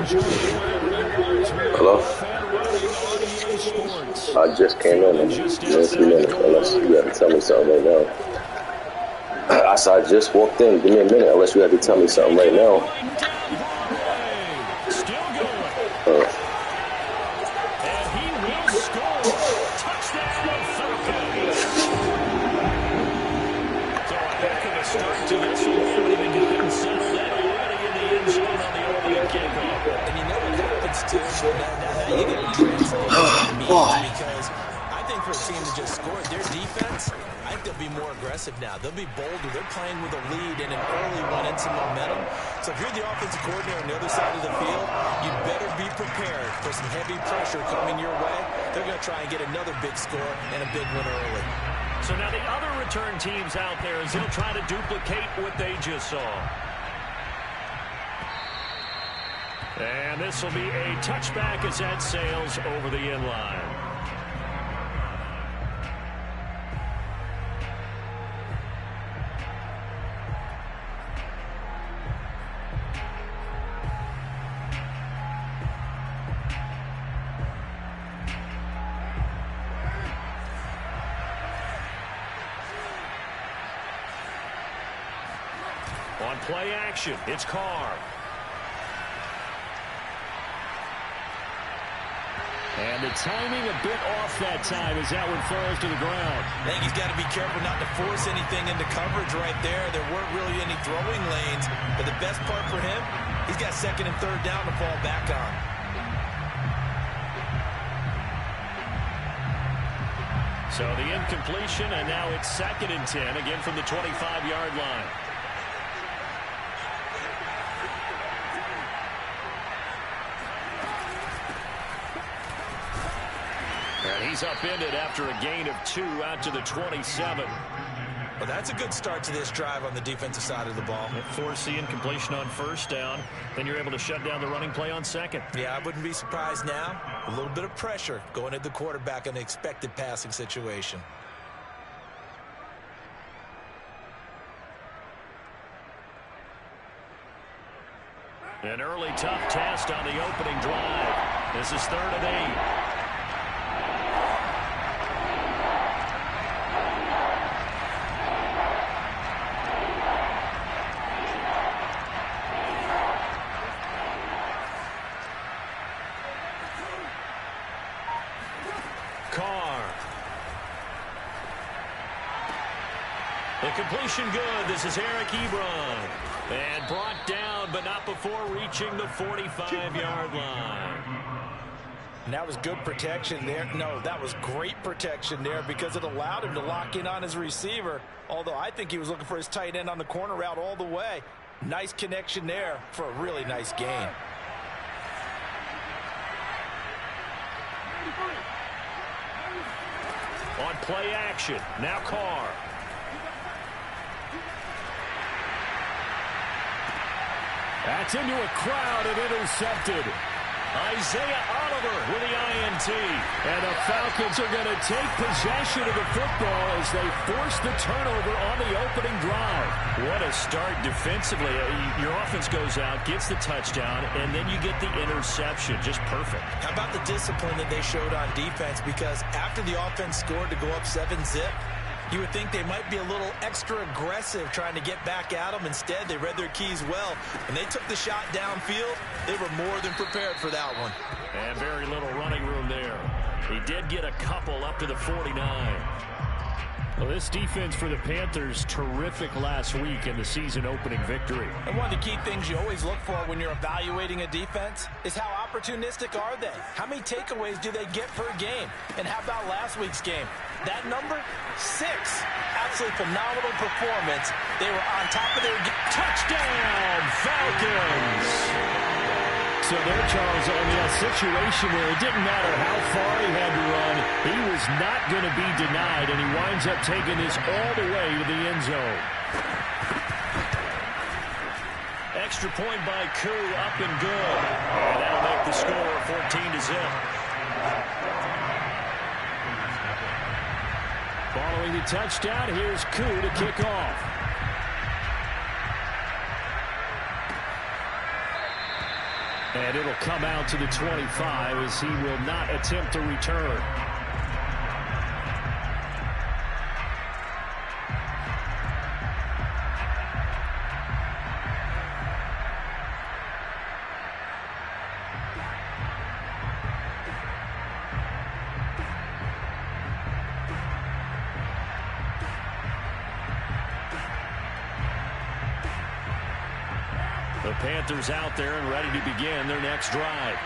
Hello? I just came in in a few minutes, unless you have to tell me something right now. I said I just walked in. Give me a minute, unless you have to tell me something right now. And he will score. Touchdown, Falcons. So a heck of a start to this one. We haven't even gotten settled in already in the end zone on the opening kickoff. And you know what happens, too? Now you get to translate what it means, because I think for a team to just score, their defense, I think they'll be more aggressive now. They'll be bolder. They're playing with a lead and an early one and some momentum. So if you're the offensive coordinator on the other side of the field, you better be prepared for some heavy pressure coming your way. They're going to try and get another big score and a big one early. So now the other return teams out there as they'll try to duplicate what they just saw. And this will be a touchback as that sails over the end line. On play action, it's Carr. And the timing a bit off that time as that one falls to the ground. I think he's got to be careful not to force anything into coverage right there. There weren't really any throwing lanes. But the best part for him, he's got second and third down to fall back on. So the incompletion, and now it's 2nd and 10, again from the 25-yard line. And he's upended after a gain of 2 out to the 27. Well, that's a good start to this drive on the defensive side of the ball. Force the incompletion on first down. Then you're able to shut down the running play on second. Yeah, I wouldn't be surprised now. A little bit of pressure going at the quarterback in an expected passing situation. An early tough test on the opening drive. This is 3rd and 8. The completion good. This is Eric Ebron. And brought down, but not before reaching the 45-yard line. And that was good protection there. No, that was great protection there because it allowed him to lock in on his receiver. Although I think he was looking for his tight end on the corner route all the way. Nice connection there for a really nice gain. On play action, now Carr. That's into a crowd and intercepted. Isaiah Oliver with the INT. And the Falcons are going to take possession of the football as they force the turnover on the opening drive. What a start defensively. Your offense goes out, gets the touchdown, and then you get the interception. Just perfect. How about the discipline that they showed on defense? Because after the offense scored to go up 7-zip, you would think they might be a little extra aggressive trying to get back at them. Instead, they read their keys well. When they took the shot downfield, they were more than prepared for that one. And very little running room there. He did get a couple up to the 49. Well, this defense for the Panthers, terrific last week in the season-opening victory. And one of the key things you always look for when you're evaluating a defense is how opportunistic are they? How many takeaways do they get per game? And how about last week's game? That number, 6. Absolutely phenomenal performance. They were on top of their touchdown, Falcons. So there, Charles, I mean, a situation where it didn't matter how far he had to run, he was not going to be denied, and he winds up taking this all the way to the end zone. Extra point by Koo, up and good. And that'll make the score 14-0. Following the touchdown, here's Koo to kick off. And it'll come out to the 25 as he will not attempt to return. The Panthers out there and ready to begin their next drive.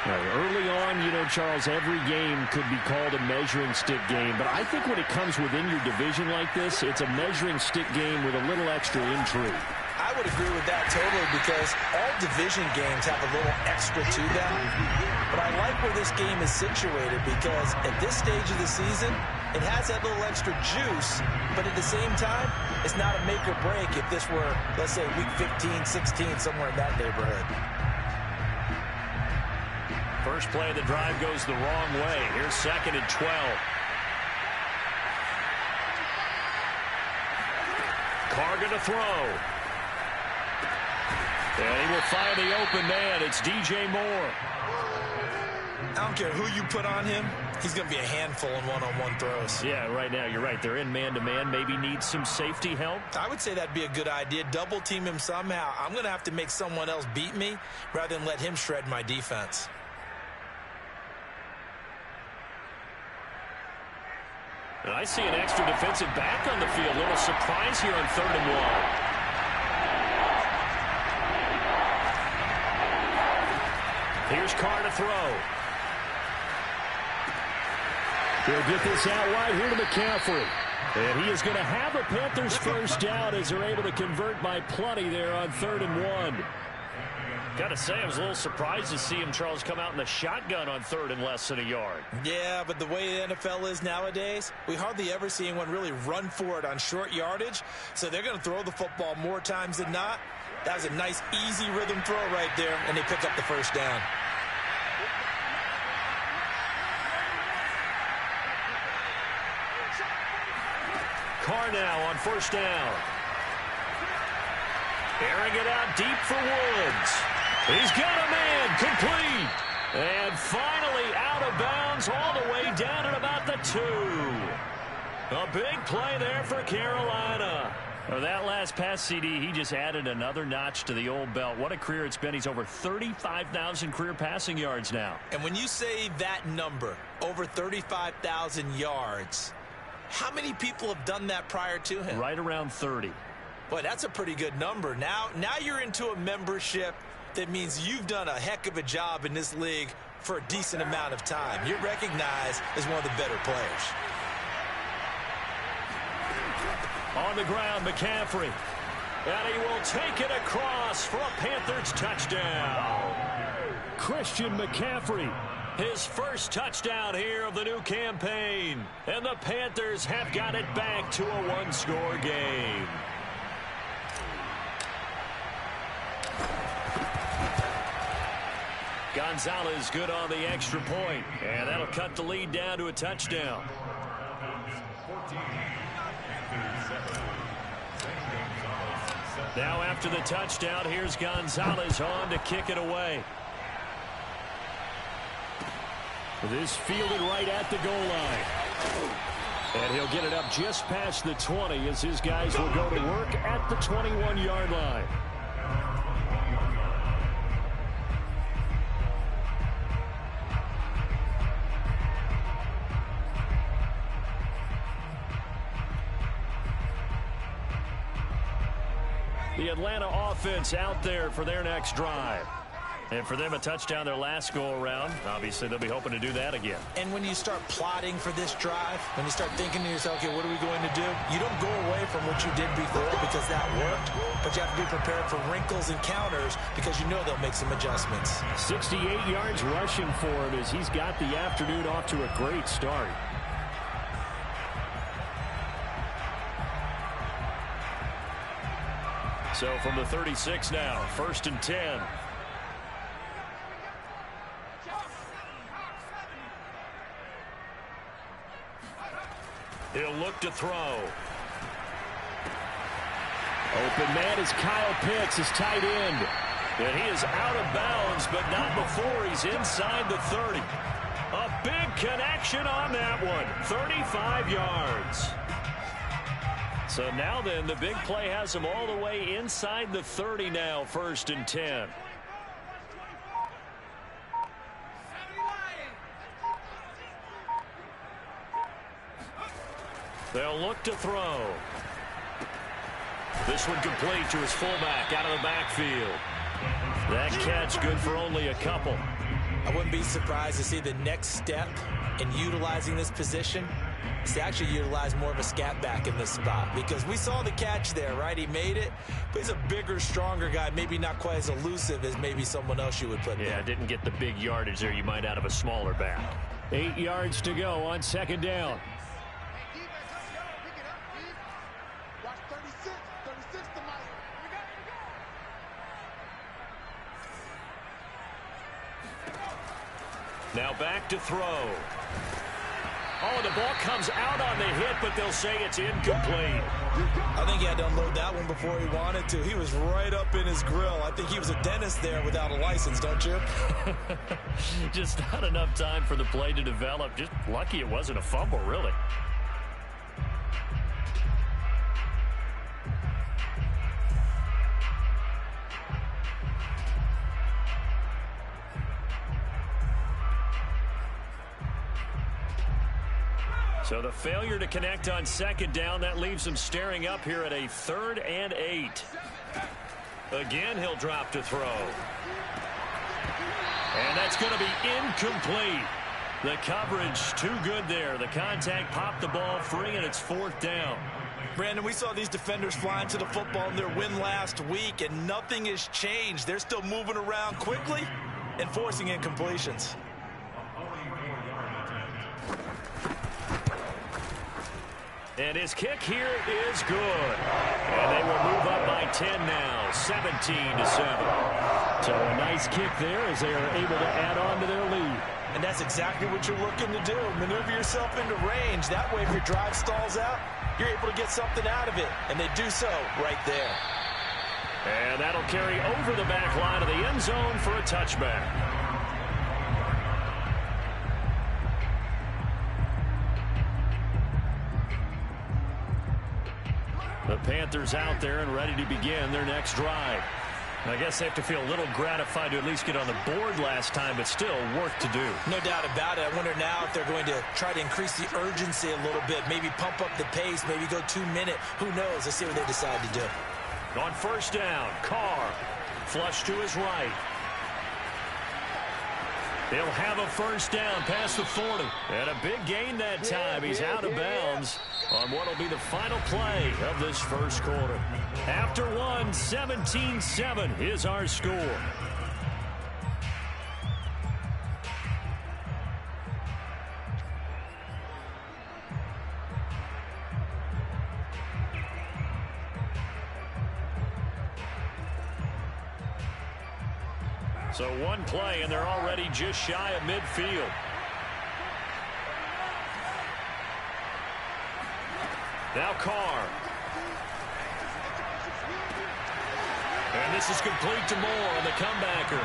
Early on, you know, Charles, every game could be called a measuring stick game. But I think when it comes within your division like this, it's a measuring stick game with a little extra intrigue. I would agree with that totally because all division games have a little extra to them. But I like where this game is situated because at this stage of the season, it has that little extra juice, but at the same time, it's not a make or break if this were, let's say, week 15, 16, somewhere in that neighborhood. First play of the drive goes the wrong way. Here's 2nd and 12. Carr going to throw. And he will find the open man. It's DJ Moore. I don't care who you put on him. He's going to be a handful in one-on-one throws. Yeah, right now, you're right. They're in man-to-man. Maybe need some safety help. I would say that'd be a good idea. Double team him somehow. I'm going to have to make someone else beat me rather than let him shred my defense. And I see an extra defensive back on the field. A little surprise here on 3rd and 1. Here's Carr to throw. He'll get this out wide here to McCaffrey. And he is going to have a Panthers first down as they're able to convert by plenty there on 3rd and 1. Got to say, I was a little surprised to see him, Charles, come out in the shotgun on 3rd and less than a yard. Yeah, but the way the NFL is nowadays, we hardly ever see anyone really run for it on short yardage. So they're going to throw the football more times than not. That was a nice, easy rhythm throw right there, and they pick up the first down. Carr now on 1st down. Airing it out deep for Woods. He's got a man complete. And finally out of bounds all the way down at about the 2. A big play there for Carolina. Well, that last pass, CD, he just added another notch to the old belt. What a career it's been. He's over 35,000 career passing yards now. And when you say that number, over 35,000 yards, how many people have done that prior to him? Right around 30. Boy, that's a pretty good number. Now you're into a membership that means you've done a heck of a job in this league for a decent amount of time. You're recognized as one of the better players. On the ground, McCaffrey. And he will take it across for a Panthers touchdown. Christian McCaffrey, his first touchdown here of the new campaign. And the Panthers have got it back to a one-score game. Gonzalez good on the extra point, and that'll cut the lead down to a touchdown. Now after the touchdown, here's Gonzalez on to kick it away. This fielded right at the goal line. And he'll get it up just past the 20 as his guys will go to work at the 21-yard line. The Atlanta offense out there for their next drive. And for them, a touchdown their last go-around. Obviously, they'll be hoping to do that again. And when you start plotting for this drive, when you start thinking to yourself, okay, what are we going to do? You don't go away from what you did before because that worked. But you have to be prepared for wrinkles and counters because you know they'll make some adjustments. 68 yards rushing for him as he's got the afternoon off to a great start. So from the 36 now, 1st and 10. He'll look to throw. Open man is Kyle Pitts, his tight end. And he is out of bounds, but not before he's inside the 30. A big connection on that one. 35 yards. So now then, the big play has him all the way inside the 30 now, 1st and 10. They'll look to throw. This one complete to his fullback out of the backfield. That catch good for only a couple. I wouldn't be surprised to see the next step in utilizing this position is to actually utilize more of a scat back in this spot, because we saw the catch there, right? He made it, but he's a bigger, stronger guy, maybe not quite as elusive as maybe someone else you would put there. Yeah, didn't get the big yardage there you might out of a smaller back. 8 yards to go on 2nd down. Now back to throw. Oh, the ball comes out on the hit, but they'll say it's incomplete. I think he had to unload that one before he wanted to. He was right up in his grill. I think he was a dentist there without a license, don't you? Just not enough time for the play to develop. Just lucky it wasn't a fumble, really. So the failure to connect on 2nd down, that leaves him staring up here at a 3rd and 8. Again, he'll drop to throw. And that's going to be incomplete. The coverage too good there. The contact popped the ball free, and it's 4th down. Brandon, we saw these defenders flying to the football in their win last week, and nothing has changed. They're still moving around quickly and forcing incompletions. And his kick here is good. And they will move up by 10 now, 17-7. So a nice kick there as they are able to add on to their lead. And that's exactly what you're looking to do. Maneuver yourself into range. That way, if your drive stalls out, you're able to get something out of it. And they do so right there. And that'll carry over the back line of the end zone for a touchback. The Panthers out there and ready to begin their next drive. I guess they have to feel a little gratified to at least get on the board last time, but still work to do. No doubt about it. I wonder now if they're going to try to increase the urgency a little bit, maybe pump up the pace, maybe go 2-minute. Who knows? Let's see what they decide to do. On 1st down, Carr flush to his right. They'll have a 1st down past the 40. And a big gain that time. He's out of bounds on what will be the final play of this 1st quarter. After one, 17-7 is our score. So one play, and they're already just shy of midfield. Now Carr. And this is complete to Moore on the comebacker.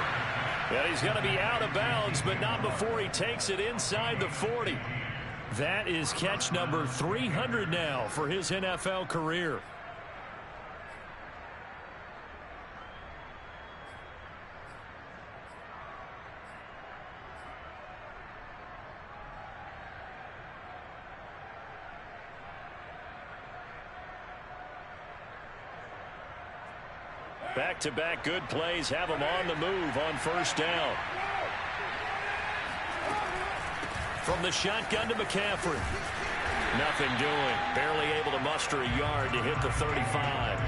And he's going to be out of bounds, but not before he takes it inside the 40. That is catch number 300 now for his NFL career. Back-to-back good plays have him on the move on 1st down. From the shotgun to McCaffrey. Nothing doing. Barely able to muster a yard to hit the 35.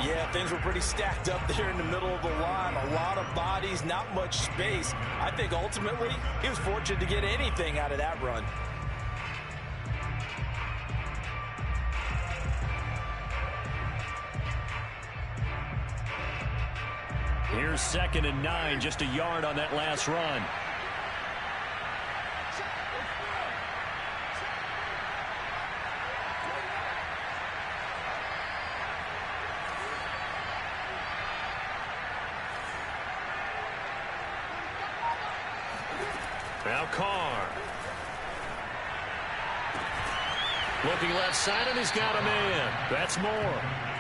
Yeah, things were pretty stacked up there in the middle of the line. A lot of bodies, not much space. I think ultimately he was fortunate to get anything out of that run. Here's 2nd and 9, just a yard on that last run. Now Carr. Looking left side, and he's got a man. That's more.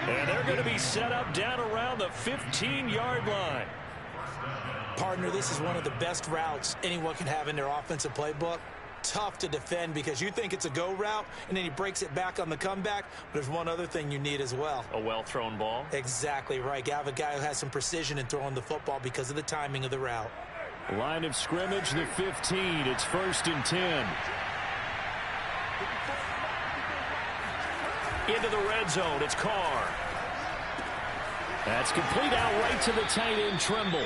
And they're going to be set up down around the 15-yard line. Partner, this is one of the best routes anyone can have in their offensive playbook. Tough to defend because you think it's a go route, and then he breaks it back on the comeback. But there's one other thing you need as well. A well-thrown ball? Exactly right. You have a guy who has some precision in throwing the football because of the timing of the route. Line of scrimmage, the 15. It's 1st and 10. Into the red zone. It's Carr. That's complete out right to the tight end, Trimble.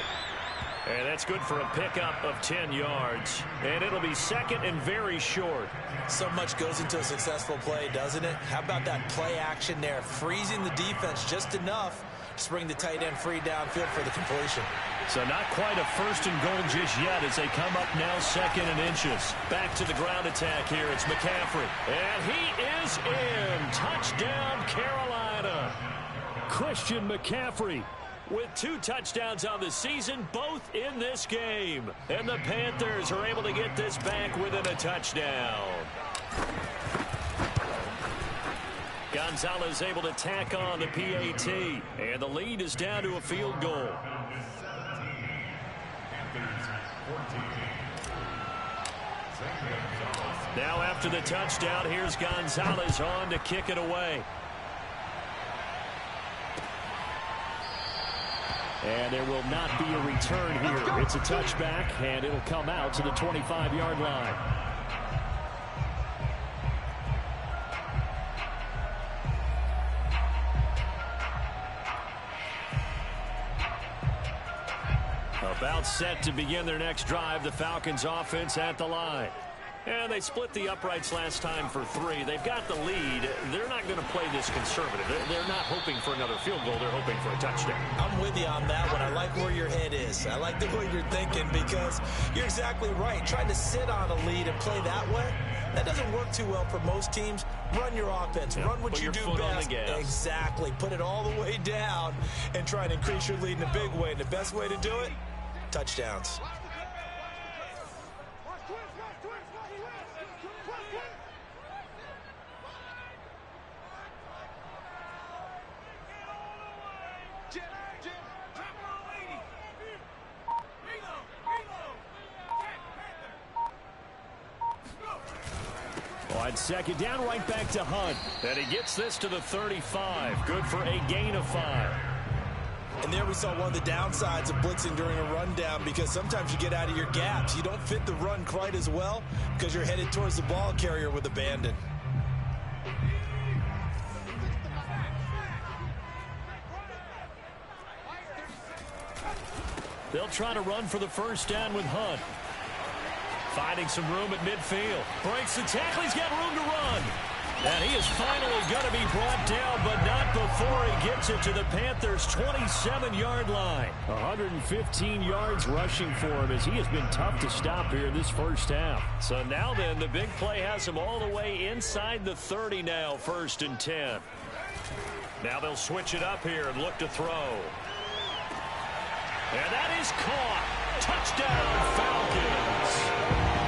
And that's good for a pickup of 10 yards. And it'll be 2nd and very short. So much goes into a successful play, doesn't it? How about that play action there? Freezing the defense just enough to bring the tight end free downfield for the completion. So not quite a 1st and goal just yet as they come up now 2nd and inches. Back to the ground attack here. It's McCaffrey. And he is in. Touchdown, Carolina. Christian McCaffrey with 2 touchdowns on the season, both in this game. And the Panthers are able to get this back within a touchdown. Gonzalez able to tack on the PAT. And the lead is down to a field goal. Now after the touchdown, here's Gonzalez on to kick it away. And there will not be a return here. It's a touchback, and it'll come out to the 25-yard line. About set to begin their next drive, the Falcons offense at the line. And they split the uprights last time for 3. They've got the lead. They're not going to play this conservative. They're not hoping for another field goal. They're hoping for a touchdown. I'm with you on that one. I like where your head is. I like the way you're thinking because you're exactly right. Trying to sit on a lead and play that way, that doesn't work too well for most teams. Run your offense. Run what you do best. Exactly. Put it all the way down and try and increase your lead in a big way. And the best way to do it, touchdowns. On 2nd down, right back to Hunt. And he gets this to the 35. Good for a gain of 5. And there we saw one of the downsides of blitzing during a rundown because sometimes you get out of your gaps. You don't fit the run quite as well because you're headed towards the ball carrier with abandon. They'll try to run for the 1st down with Hunt. Finding some room at midfield. Breaks the tackle. He's got room to run. And he is finally going to be brought down, but not before he gets it to the Panthers' 27-yard line. 115 yards rushing for him as he has been tough to stop here in this first half. So now then, the big play has him all the way inside the 30 now, 1st and 10. Now they'll switch it up here and look to throw. And that is caught. Touchdown, Falcons.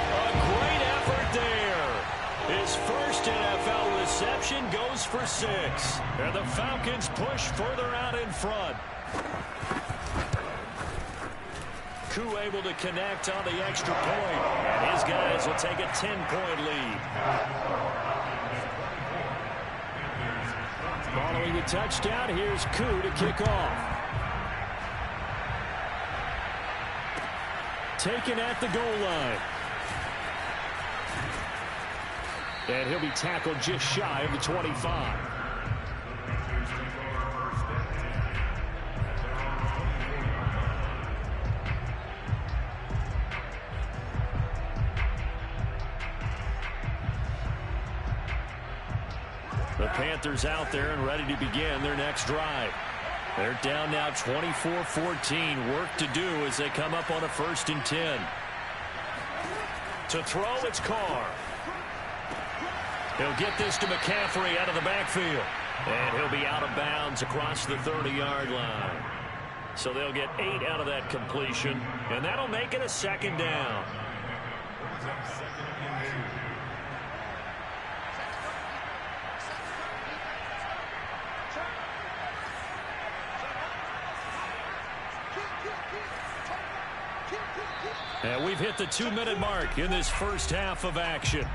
A great effort there. His first NFL reception goes for 6. And the Falcons push further out in front. Koo able to connect on the extra point. And his guys will take a 10-point lead. Following the touchdown, here's Koo to kick off. Taken at the goal line. And he'll be tackled just shy of the 25. The Panthers out there and ready to begin their next drive. They're down now 24-14. Work to do as they come up on a 1st and 10. To throw, it's Carr. He'll get this to McCaffrey out of the backfield. And he'll be out of bounds across the 30-yard line. So they'll get 8 out of that completion. And that'll make it a 2nd down. And we've hit the 2-minute mark in this first half of action.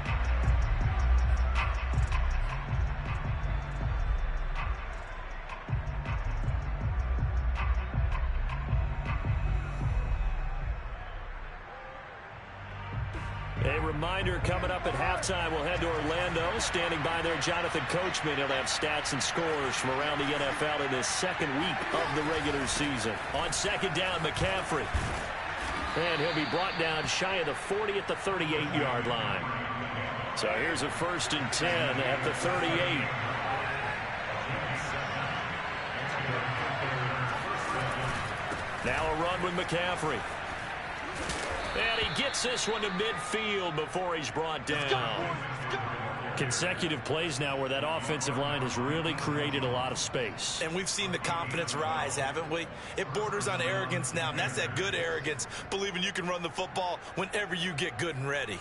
A reminder, coming up at halftime, we'll head to Orlando. Standing by there, Jonathan Coachman. He'll have stats and scores from around the NFL in this second week of the regular season. On second down, McCaffrey. And he'll be brought down shy of the 40 at the 38-yard line. So here's a 1st and 10 at the 38. Now a run with McCaffrey. And he gets this one to midfield before he's brought down. Consecutive plays now where that offensive line has really created a lot of space. And we've seen the confidence rise, haven't we? It borders on arrogance now, and that's that good arrogance, believing you can run the football whenever you get good and ready.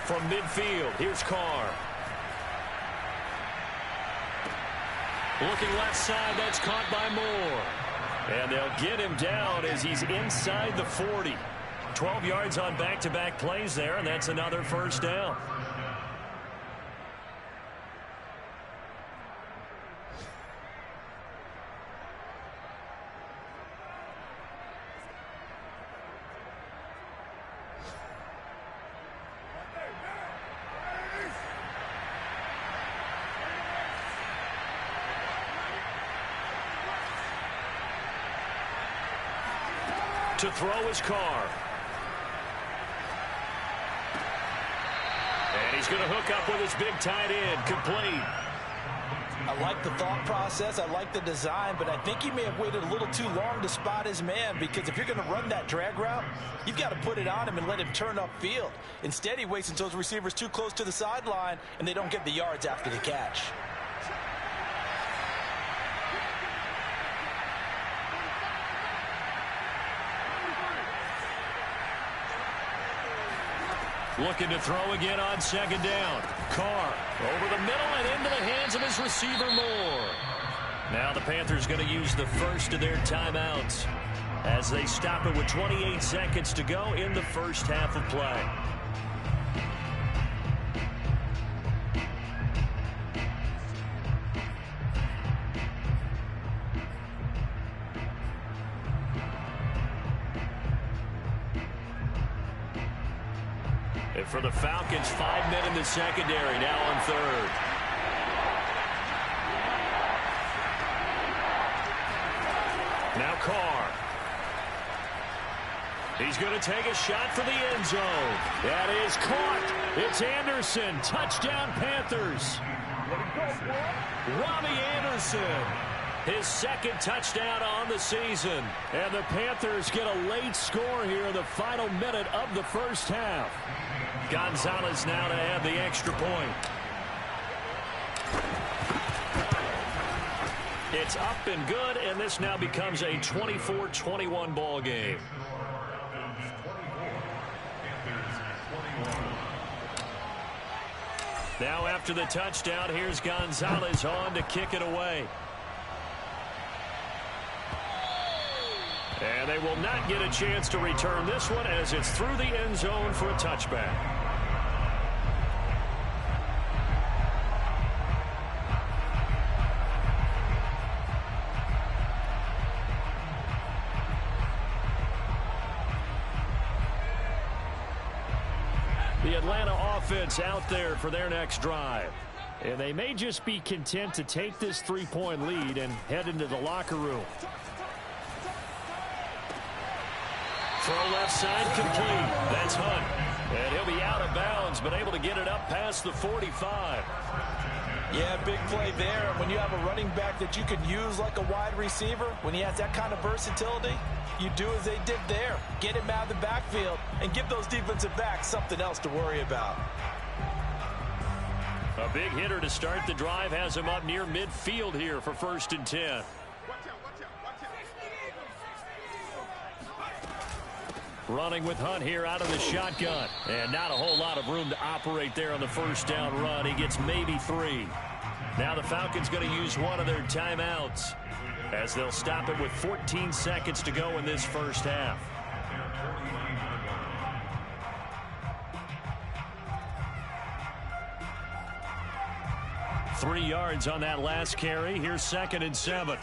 From midfield, here's Carr. Looking left side, that's caught by Moore. And they'll get him down as he's inside the 40. 12 yards on back-to-back plays there, and that's another first down. To throw his Carr. And he's going to hook up with his big tight end. Complete. I like the thought process. I like the design, but I think he may have waited a little too long to spot his man, because if you're going to run that drag route, you've got to put it on him and let him turn upfield. Instead, he waits until his receiver's too close to the sideline and they don't get the yards after the catch. Looking to throw again on second down. Carr over the middle and into the hands of his receiver Moore. Now the Panthers going to use the first of their timeouts as they stop it with 28 seconds to go in the first half of play. And for the Falcons, 5 men in the secondary, now on third. Now Carr. He's going to take a shot for the end zone. That is caught. It's Anderson. Touchdown, Panthers. Robbie Anderson. His second touchdown on the season. And the Panthers get a late score here in the final minute of the first half. Gonzalez now to add the extra point. It's up and good, and this now becomes a 24-21 ball game. Now after the touchdown, here's Gonzalez on to kick it away. And they will not get a chance to return this one as it's through the end zone for a touchback. The Atlanta offense out there for their next drive. And they may just be content to take this 3-point lead and head into the locker room. Throw left side complete. That's Hunt. And he'll be out of bounds, but able to get it up past the 45. Yeah, big play there. And when you have a running back that you can use like a wide receiver, when he has that kind of versatility, you do as they did there. Get him out of the backfield and give those defensive backs something else to worry about. A big hitter to start the drive has him up near midfield here for 1st and 10. Running with Hunt here out of the shotgun. And not a whole lot of room to operate there on the 1st down run. He gets maybe 3. Now the Falcons going to use one of their timeouts as they'll stop it with 14 seconds to go in this 1st half. Three yards on that last carry. Here's 2nd and 7.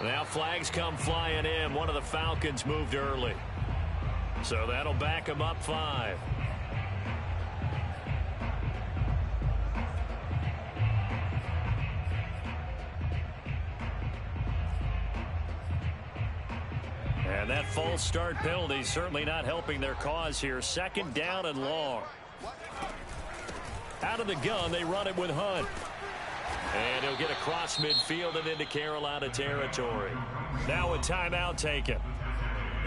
Now flags come flying in. One of the Falcons moved early. So that'll back them up 5. And that false start penalty certainly not helping their cause here. 2nd down and long. Out of the gun, they run it with Hunt. And he'll get across midfield and into Carolina territory. Now a timeout taken.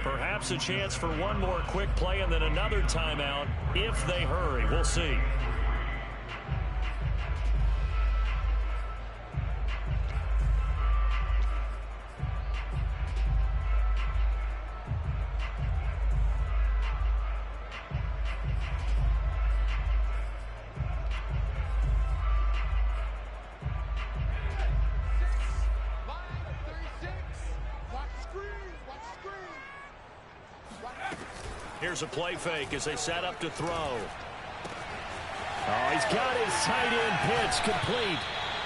Perhaps a chance for one more quick play and then another timeout if they hurry. We'll see. Here's a play fake as they set up to throw. Oh, he's got his tight end pitch complete.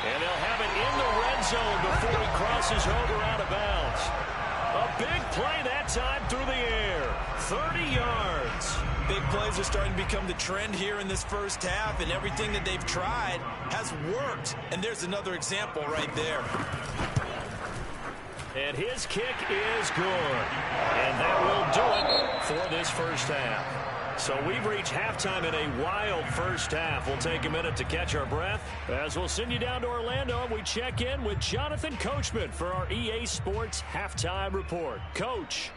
And they'll have it in the red zone before he crosses over out of bounds. A big play that time through the air. 30 yards. Big plays are starting to become the trend here in this 1st half, and everything that they've tried has worked. And there's another example right there. And his kick is good. And that will do it for this 1st half. So we've reached halftime in a wild 1st half. We'll take a minute to catch our breath as we'll send you down to Orlando and we check in with Jonathan Coachman for our EA Sports Halftime Report. Coach.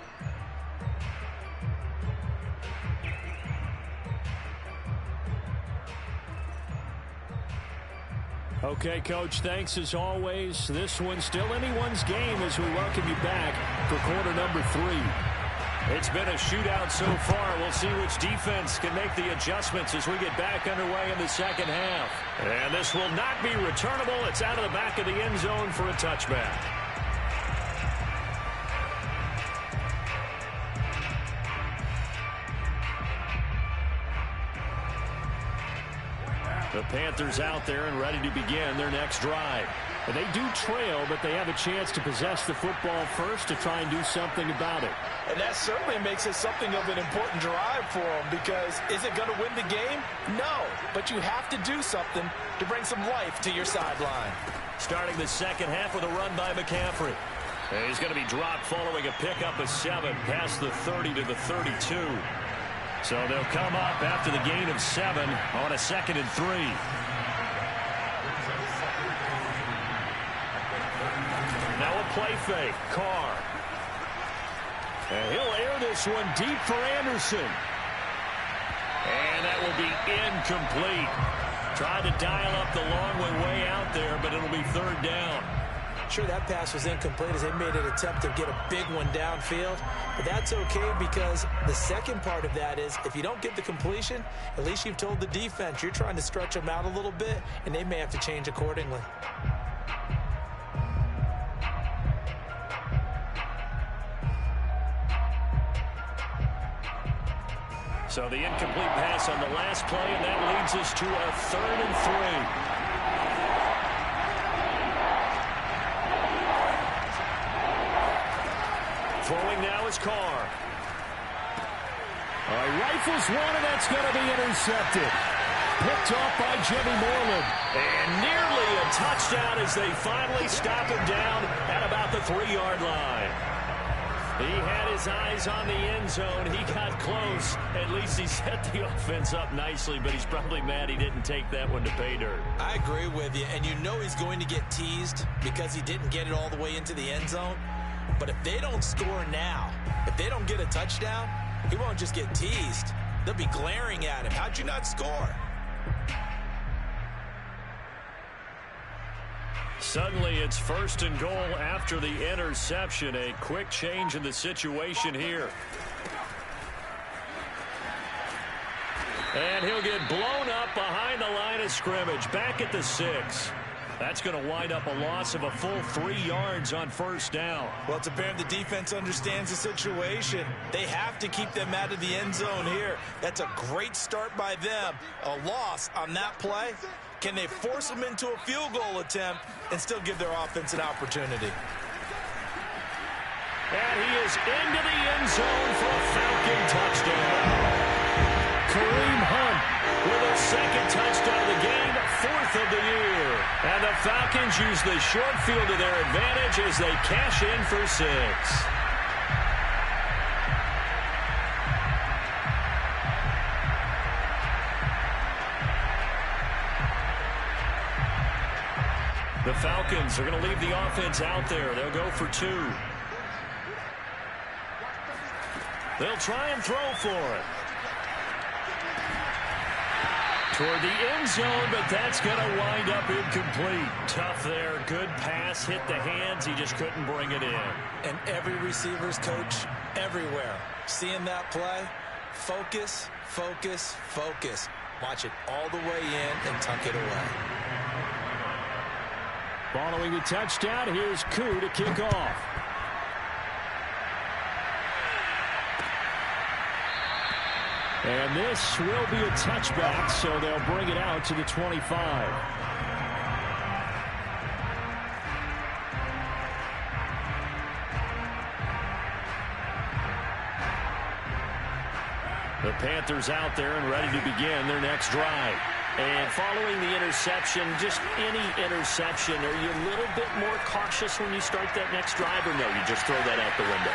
Okay, Coach, thanks as always. This one's still anyone's game as we welcome you back for quarter number 3. It's been a shootout so far. We'll see which defense can make the adjustments as we get back underway in the 2nd half. And this will not be returnable. It's out of the back of the end zone for a touchback. The Panthers out there and ready to begin their next drive. And they do trail, but they have a chance to possess the football first to try and do something about it. And that certainly makes it something of an important drive for them, because is it going to win the game? No, but you have to do something to bring some life to your sideline. Starting the 2nd half with a run by McCaffrey. And he's going to be dropped following a pickup of 7 past the 30 to the 32. So they'll come up after the gain of 7 on a 2nd and 3. Now a play fake. Carr. And he'll air this one deep for Anderson. And that will be incomplete. Tried to dial up the long one way out there, but it'll be 3rd down. Sure, that pass was incomplete as they made an attempt to get a big one downfield. But that's okay, because the second part of that is if you don't get the completion, at least you've told the defense you're trying to stretch them out a little bit, and they may have to change accordingly. So the incomplete pass on the last play, and that leads us to a 3rd and 3. Throwing now is Carr. All right, rifles one, and that's going to be intercepted. picked off by Jimmy Moreland. And nearly a touchdown as they finally stop him down at about the 3-yard line. He had his eyes on the end zone. He got close. At least he set the offense up nicely, but he's probably mad he didn't take that one to pay dirt. I agree with you, and you know he's going to get teased because he didn't get it all the way into the end zone. But if they don't score now, if they don't get a touchdown, he won't just get teased. They'll be glaring at him. How'd you not score? Suddenly it's 1st and goal after the interception. A quick change in the situation here. And he'll get blown up behind the line of scrimmage. Back at the 6. That's going to wind up a loss of a full 3 yards on 1st down. Well, it's apparent the defense understands the situation. They have to keep them out of the end zone here. That's a great start by them. A loss on that play. Can they force them into a field goal attempt and still give their offense an opportunity? And he is into the end zone for a Falcon touchdown. Kareem Hunt with a 2nd touchdown of the game, 4th of the year. And the Falcons use the short field to their advantage as they cash in for 6. The Falcons are going to leave the offense out there. They'll go for 2. They'll try and throw for it. Toward the end zone, but that's going to wind up incomplete. Tough there. Good pass. Hit the hands. He just couldn't bring it in. And every receiver's coach everywhere. Seeing that play, focus, focus, focus. Watch it all the way in and tuck it away. Following the touchdown, here's Koo to kick off. And this will be a touchback, so they'll bring it out to the 25. The Panthers out there and ready to begin their next drive. And following the interception, just any interception, are you a little bit more cautious when you start that next drive, or no, you just throw that out the window?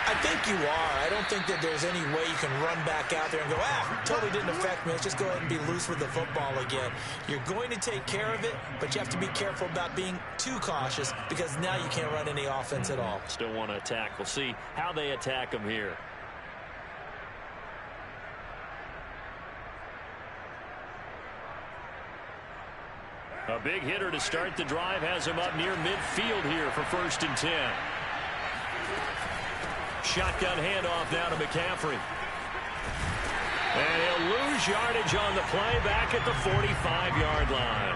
I think you are. I don't think that there's any way you can run back out there and go, totally didn't affect me. Let's just go ahead and be loose with the football again. You're going to take care of it, but you have to be careful about being too cautious because now you can't run any offense at all. Still want to attack. We'll see how they attack them here. A big hitter to start the drive has him up near midfield here for 1st and 10. Shotgun handoff now to McCaffrey. And he'll lose yardage on the play back at the 45-yard line.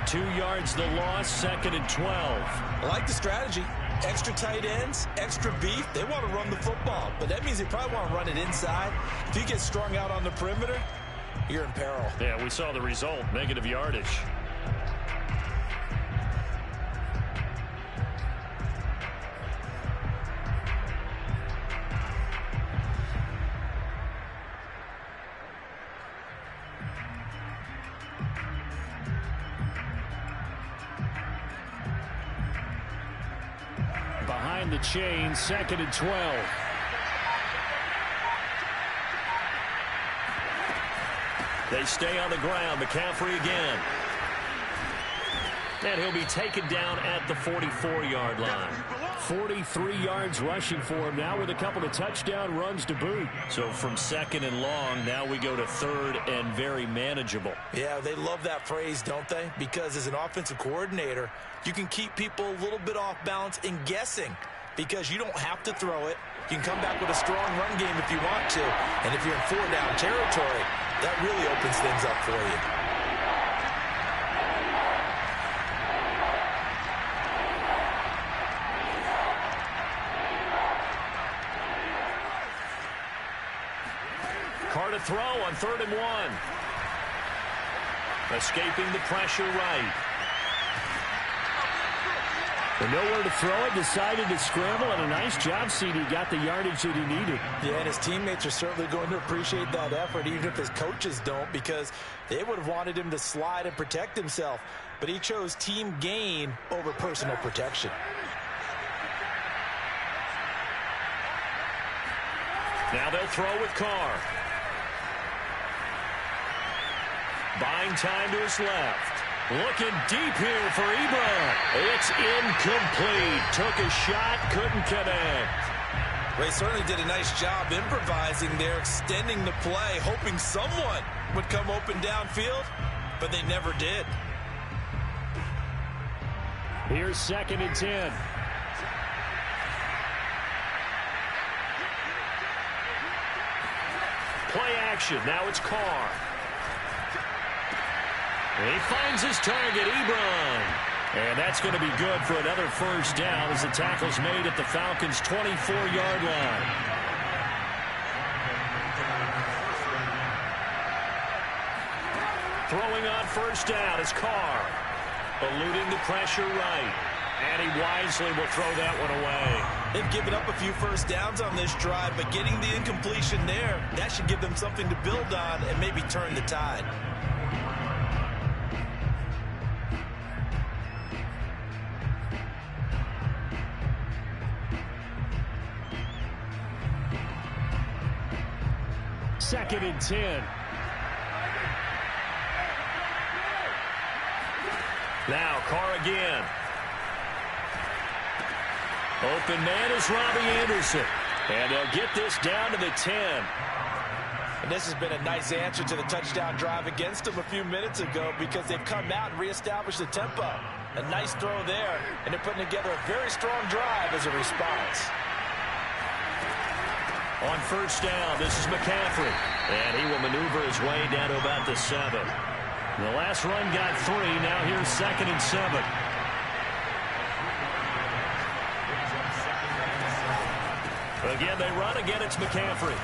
2 yards the loss, 2nd and 12. I like the strategy. Extra tight ends, extra beef. They want to run the football, but that means they probably want to run it inside. If you get strung out on the perimeter, you're in peril. Yeah, we saw the result, negative yardage. Behind the chain, 2nd and 12. They stay on the ground. McCaffrey again. And he'll be taken down at the 44-yard line. 43 yards rushing for him now with a couple of touchdown runs to boot. So from 2nd and long, now we go to 3rd and very manageable. Yeah, they love that phrase, don't they? Because as an offensive coordinator, you can keep people a little bit off balance in guessing because you don't have to throw it. You can come back with a strong run game if you want to. And if you're in 4-down territory, that really opens things up for you. Carr to throw on 3rd and 1. Escaping the pressure right. And nowhere to throw it, decided to scramble, and a nice job seeing he got the yardage that he needed. Yeah, and his teammates are certainly going to appreciate that effort, even if his coaches don't, because they would have wanted him to slide and protect himself. But he chose team gain over personal protection. Now they'll throw with Carr. Buying time to his left. Looking deep here for Ebron. It's incomplete. Took a shot, couldn't connect. Well, he certainly did a nice job improvising there, extending the play, hoping someone would come open downfield, but they never did. Here's 2nd and 10. Play action. Now it's Carr. He finds his target, Ebron. And that's going to be good for another first down as the tackle's made at the Falcons' 24-yard line. Throwing on first down is Carr. Eluding the pressure right. And he wisely will throw that one away. They've given up a few first downs on this drive, but getting the incompletion there, that should give them something to build on and maybe turn the tide. Second and 10. Now Carr again. Open man is Robbie Anderson. And they'll get this down to the 10. And this has been a nice answer to the touchdown drive against them a few minutes ago because they've come out and reestablished the tempo. A nice throw there, and they're putting together a very strong drive as a response. On first down, this is McCaffrey. And he will maneuver his way down to about the 7. The last run got 3. Now here's 2nd and 7. Again, they run. Again, it's McCaffrey.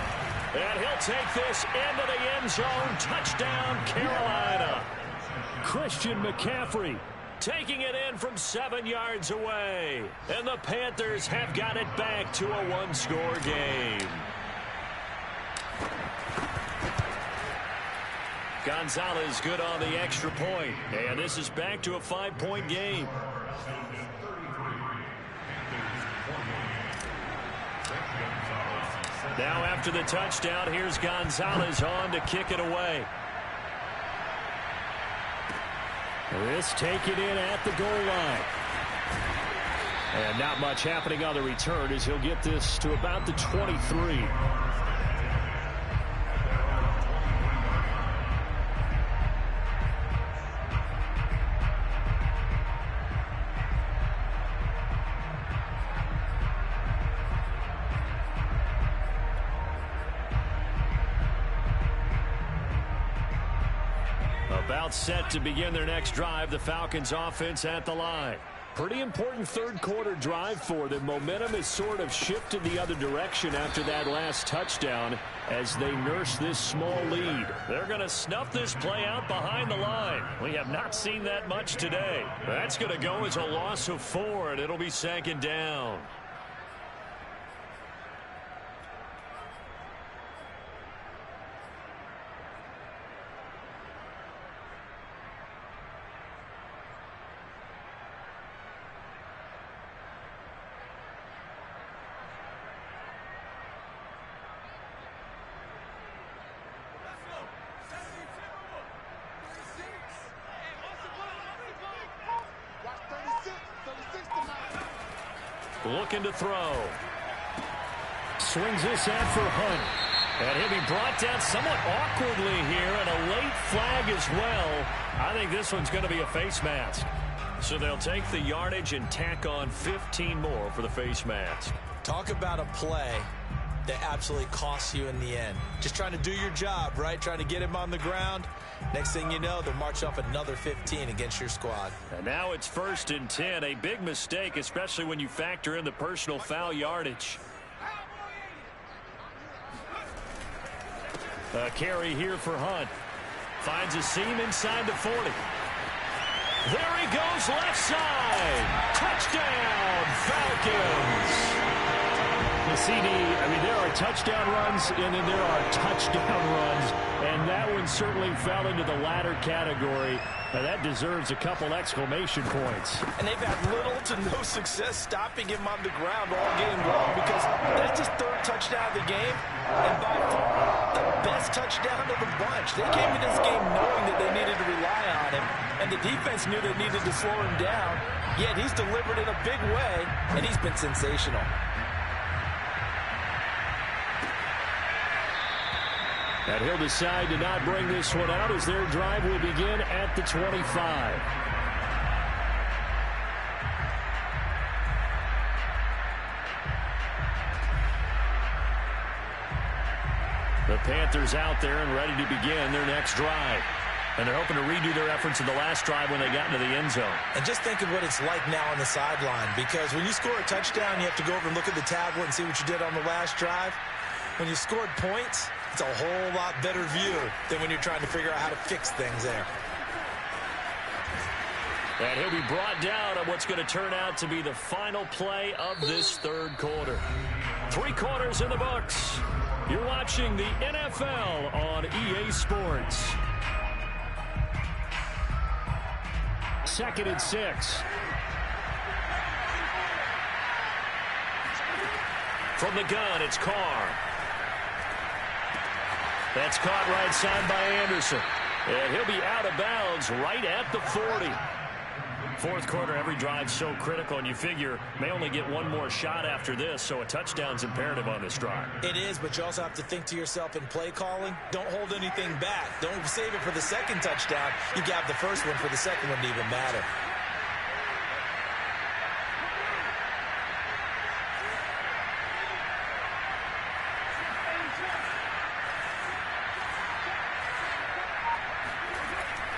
And he'll take this into the end zone. Touchdown, Carolina. Christian McCaffrey taking it in from 7 yards away. And the Panthers have got it back to a one-score game. Gonzalez good on the extra point. And this is back to a 5-point game. Now after the touchdown, here's Gonzalez on to kick it away. This take it in at the goal line. And not much happening on the return as he'll get this to about the 23. About set to begin their next drive, the Falcons offense at the line. Pretty important third-quarter drive for them. Momentum has sort of shifted the other direction after that last touchdown as they nurse this small lead. They're going to snuff this play out behind the line. We have not seen that much today. That's going to go as a loss of 4, and it'll be 2nd down. Looking to throw. Swings this out for Hunt. And he'll be brought down somewhat awkwardly here, and a late flag as well. I think this one's going to be a face mask. So they'll take the yardage and tack on 15 more for the face mask. Talk about a play that absolutely costs you in the end. Just trying to do your job, right? Trying to get him on the ground. Next thing you know, they'll march off another 15 against your squad. And now it's 1st and 10. A big mistake, especially when you factor in the personal foul yardage. A carry here for Hunt. Finds a seam inside the 40. There he goes, left side. Touchdown, Falcons. The CD, there are touchdown runs, and then there are touchdown runs, and that one certainly fell into the latter category. Now, that deserves a couple exclamation points. And they've had little to no success stopping him on the ground all game long because that's his third touchdown of the game, and by far the best touchdown of the bunch. They came to this game knowing that they needed to rely on him, and the defense knew they needed to slow him down, yet he's delivered in a big way, and he's been sensational. And he'll decide to not bring this one out as their drive will begin at the 25. The Panthers out there and ready to begin their next drive. And they're hoping to redo their efforts in the last drive when they got into the end zone. And just think of what it's like now on the sideline, because when you score a touchdown, you have to go over and look at the tablet and see what you did on the last drive. When you scored points, it's a whole lot better view than when you're trying to figure out how to fix things there. And he'll be brought down on what's going to turn out to be the final play of this third quarter. 3 quarters in the books. You're watching the NFL on EA Sports. 2nd and 6. From the gun, it's Carr. That's caught right side by Anderson. And he'll be out of bounds right at the 40. Fourth quarter, every drive so critical, and you figure may only get one more shot after this, so a touchdown's imperative on this drive. It is, but you also have to think to yourself in play calling, don't hold anything back. Don't save it for the second touchdown. You got the first one for the second one to even matter.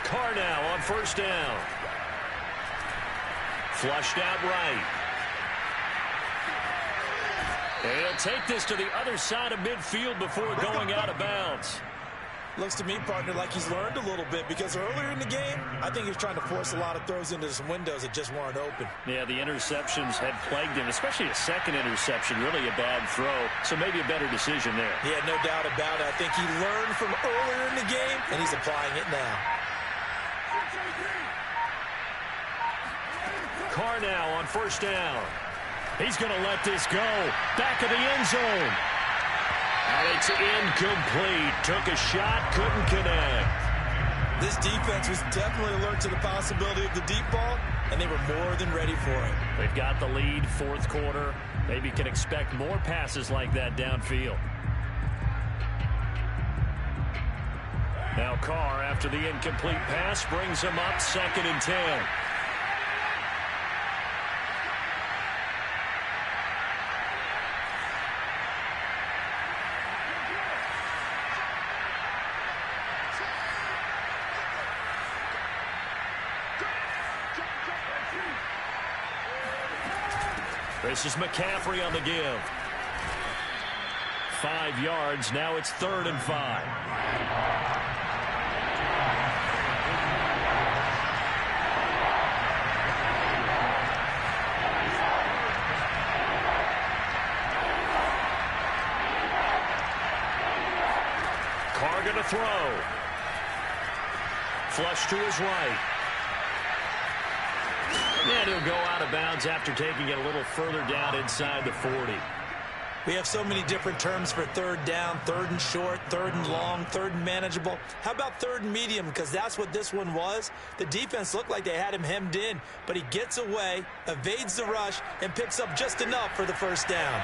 Carr now on first down. Flushed out right. And he'll take this to the other side of midfield before going out of bounds. Looks to me, partner, like he's learned a little bit, because earlier in the game, I think he was trying to force a lot of throws into some windows that just weren't open. Yeah, the interceptions had plagued him, especially a second interception, really a bad throw, so maybe a better decision there. Yeah, no doubt about it. I think he learned from earlier in the game, and he's applying it now. Carr now on first down. He's going to let this go. Back of the end zone. And it's incomplete. Took a shot, couldn't connect. This defense was definitely alert to the possibility of the deep ball, and they were more than ready for it. They've got the lead, fourth quarter. Maybe can expect more passes like that downfield. Now Carr, after the incomplete pass, brings him up 2nd and 10. This is McCaffrey on the give. 5 yards. Now it's 3rd and 5. Carr going to throw. Flush to his right. And he'll go out of bounds after taking it a little further down inside the 40. We have so many different terms for third down, 3rd and short, 3rd and long, 3rd and manageable. How about 3rd and medium? Because that's what this one was. The defense looked like they had him hemmed in, but he gets away, evades the rush, and picks up just enough for the first down.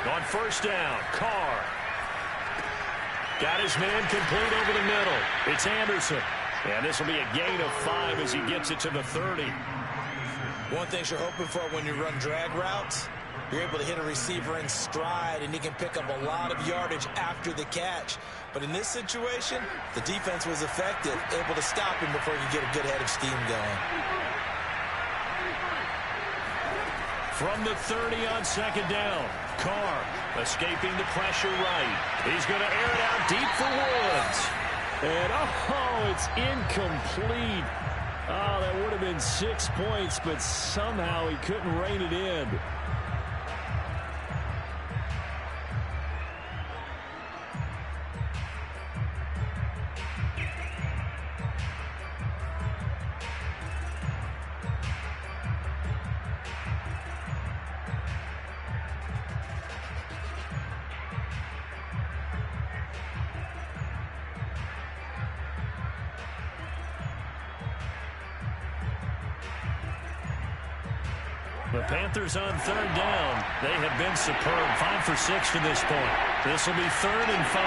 On first down, Carr. Got his man complete over the middle. It's Anderson. And this will be a gain of 5 as he gets it to the 30. One thing you're hoping for when you run drag routes, you're able to hit a receiver in stride, and he can pick up a lot of yardage after the catch. But in this situation, the defense was effective, able to stop him before he could get a good head of steam going. From the 30 on second down. Carr escaping the pressure right. He's going to air it out deep for Woods. And, oh, it's incomplete. Oh, that would have been 6 points, but somehow he couldn't rein it in. The Panthers on third down. They have been superb. 5 for 6 to this point. This will be 3rd and 5.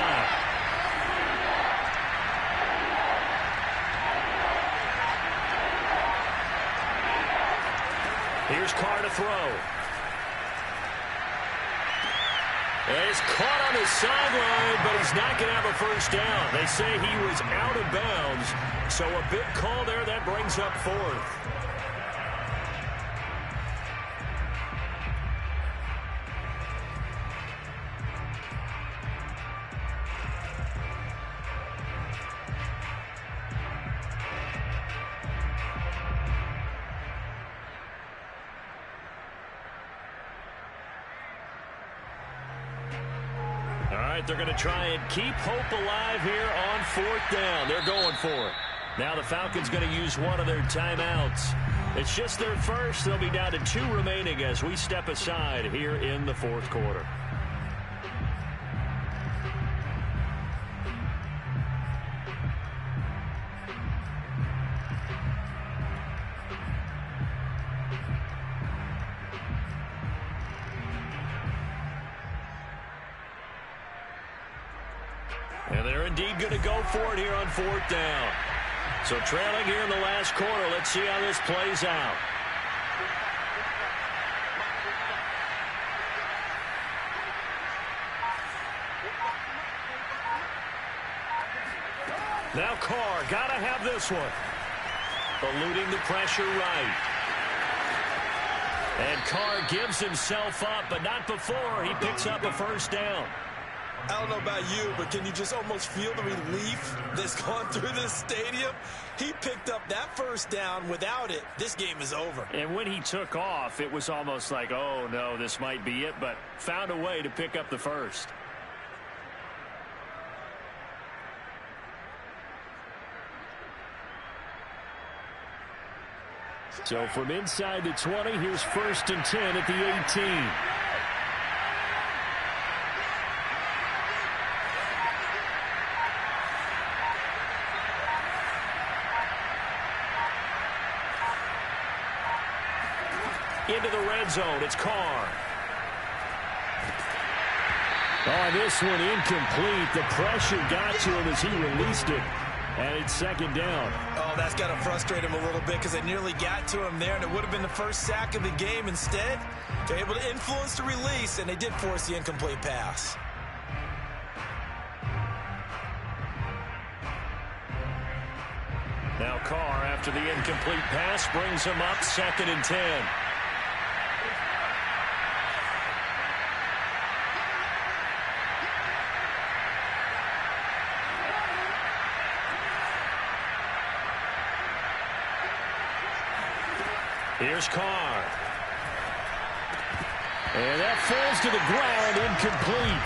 Here's Carr to throw. And he's caught on his sideline, but he's not going to have a first down. They say he was out of bounds, so a big call there. That brings up 4th. All right, they're going to try and keep hope alive here on 4th down. They're going for it. Now the Falcons going to use one of their timeouts. It's just their first. They'll be down to 2 remaining as we step aside here in the 4th quarter. And they're indeed going to go for it here on 4th down. So trailing here in the last quarter. Let's see how this plays out. Now Carr, got to have this one. Eluding the pressure right. And Carr gives himself up, but not before he picks up a first down. I don't know about you, but can you just almost feel the relief that's gone through this stadium? He picked up that first down. Without it, this game is over. And when he took off, it was almost like, oh, no, this might be it, but found a way to pick up the first. So from inside the 20, here's 1st and 10 at the 18. Into the red zone. It's Carr. Oh, this one incomplete. The pressure got to him as he released it. And it's 2nd down. Oh, that's got to frustrate him a little bit because they nearly got to him there, and it would have been the first sack of the game. Instead, they're able to influence the release, and they did force the incomplete pass. Now Carr, after the incomplete pass, brings him up 2nd and 10. Here's Carr. And that falls to the ground, incomplete.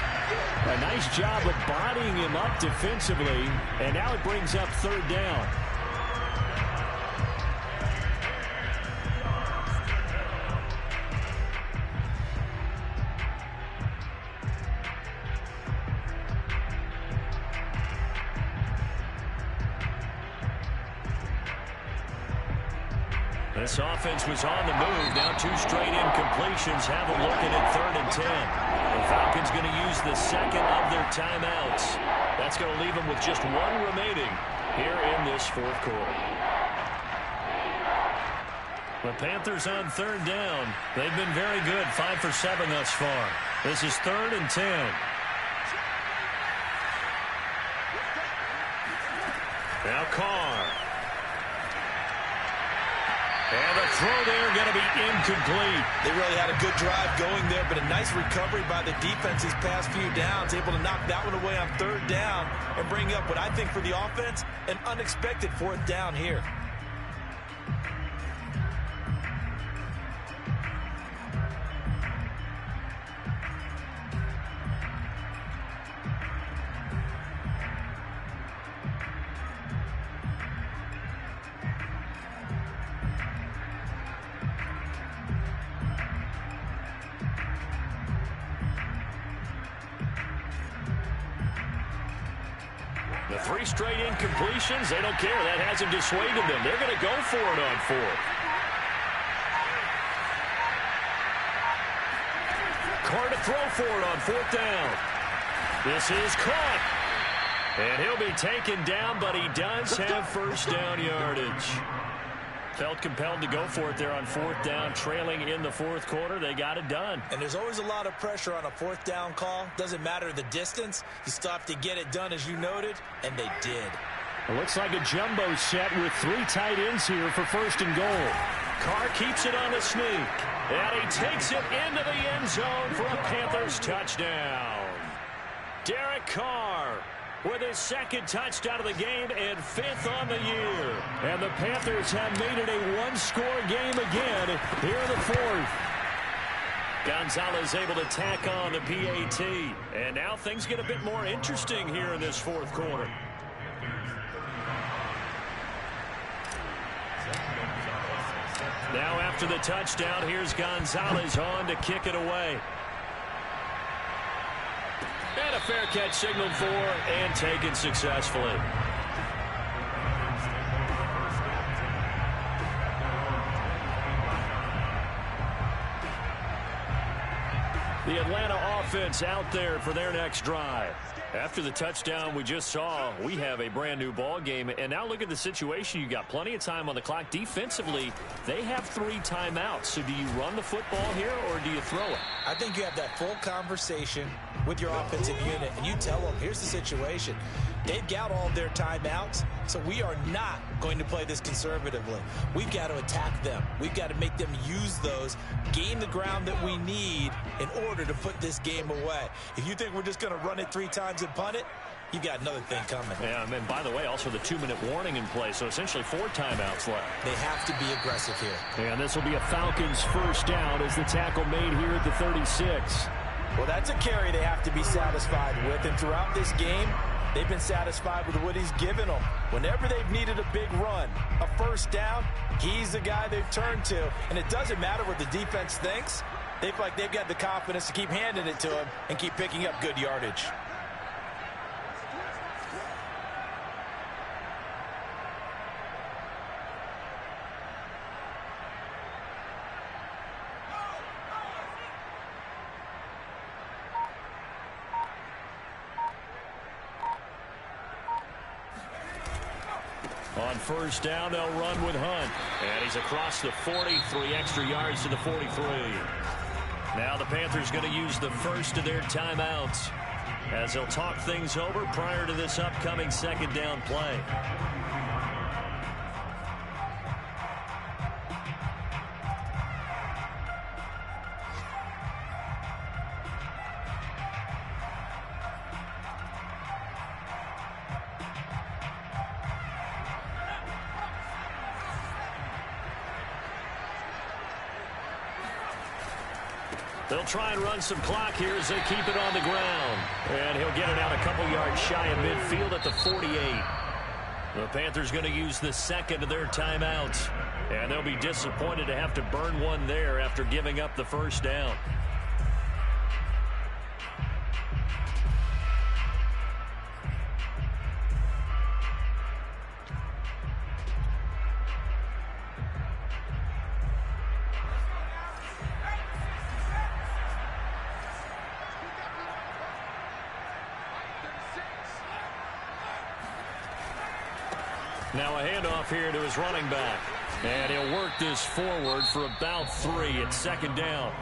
A nice job of bodying him up defensively. And now it brings up 3rd down. This offense was on the move. Now 2 straight incompletions. Have a look at it, 3rd and 10. The Falcons going to use the 2nd of their timeouts. That's going to leave them with just 1 remaining here in this 4th quarter. The Panthers on 3rd down. They've been very good, 5 for 7 thus far. This is 3rd and 10. Now Carr. And the throw there going to be incomplete. They really had a good drive going there, but a nice recovery by the defense these past few downs, able to knock that one away on third down and bring up what I think for the offense, an unexpected fourth down here. The 3 straight incompletions, they don't care. That hasn't dissuaded them. They're going to go for it on 4th. Carr to throw for it on 4th down. This is caught. And he'll be taken down, but he does have first down yardage. Felt compelled to go for it there on 4th down, trailing in the 4th quarter. They got it done. And there's always a lot of pressure on a 4th down call. Doesn't matter the distance. You still have to get it done, as you noted, and they did. It looks like a jumbo set with 3 tight ends here for 1st and goal. Carr keeps it on the sneak, and he takes it into the end zone for a Panthers touchdown. Derek Carr with his 2nd touchdown of the game and 5th on the year. And the Panthers have made it a one-score game again here in the 4th. Gonzalez able to tack on the PAT. And now things get a bit more interesting here in this 4th quarter. Now after the touchdown, here's Gonzalez on to kick it away. And a fair catch signaled for and taken successfully. The Atlanta offense out there for their next drive. After the touchdown we just saw, we have a brand new ball game. And now look at the situation. You got plenty of time on the clock. Defensively, they have 3 timeouts. So do you run the football here or do you throw it? I think you have that full conversation with your offensive unit, and you tell them, here's the situation. They've got all their timeouts, so we are not going to play this conservatively. We've got to attack them. We've got to make them use those, gain the ground that we need in order to put this game away. If you think we're just going to run it 3 times and punt it, you've got another thing coming. Yeah, and by the way, also the 2-minute warning in play, so essentially 4 timeouts left. They have to be aggressive here. And this will be a Falcons first down as the tackle made here at the 36. Well, that's a carry they have to be satisfied with, and throughout this game, they've been satisfied with what he's given them. Whenever they've needed a big run, a first down, he's the guy they've turned to. And it doesn't matter what the defense thinks. They feel like they've got the confidence to keep handing it to him and keep picking up good yardage. On first down, they'll run with Hunt. And he's across the 40, 3 extra yards to the 43. Now the Panthers going to use the first of their timeouts as they'll talk things over prior to this upcoming 2nd down play. They'll try and run some clock here as they keep it on the ground. And he'll get it out a couple yards shy of midfield at the 48. The Panthers going to use the 2nd of their timeouts. And they'll be disappointed to have to burn one there after giving up the first down. Now a handoff here to his running back. And he'll work this forward for about 3 at 2nd down.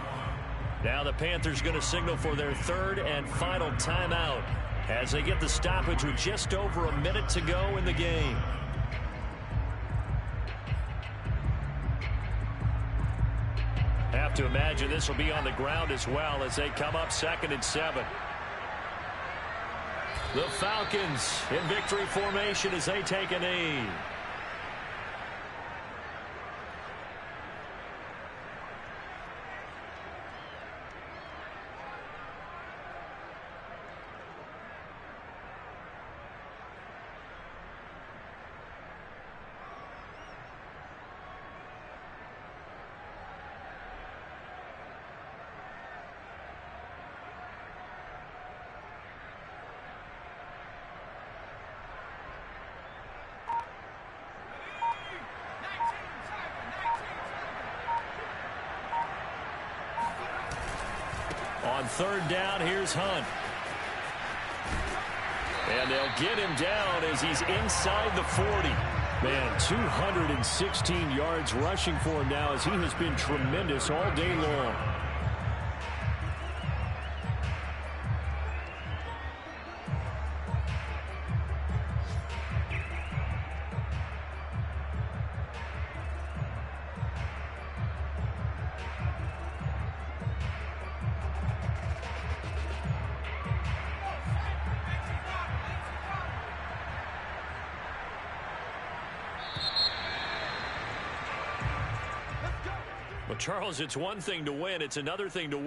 Now the Panthers going to signal for their 3rd and final timeout as they get the stoppage with just over a minute to go in the game. have to imagine this will be on the ground as well as they come up 2nd and 7. The Falcons in victory formation as they take a knee. On 3rd down, here's Hunt. And they'll get him down as he's inside the 40. Man, 216 yards rushing for him now as he has been tremendous all day long. Well, Charles, it's one thing to win. It's another thing to win.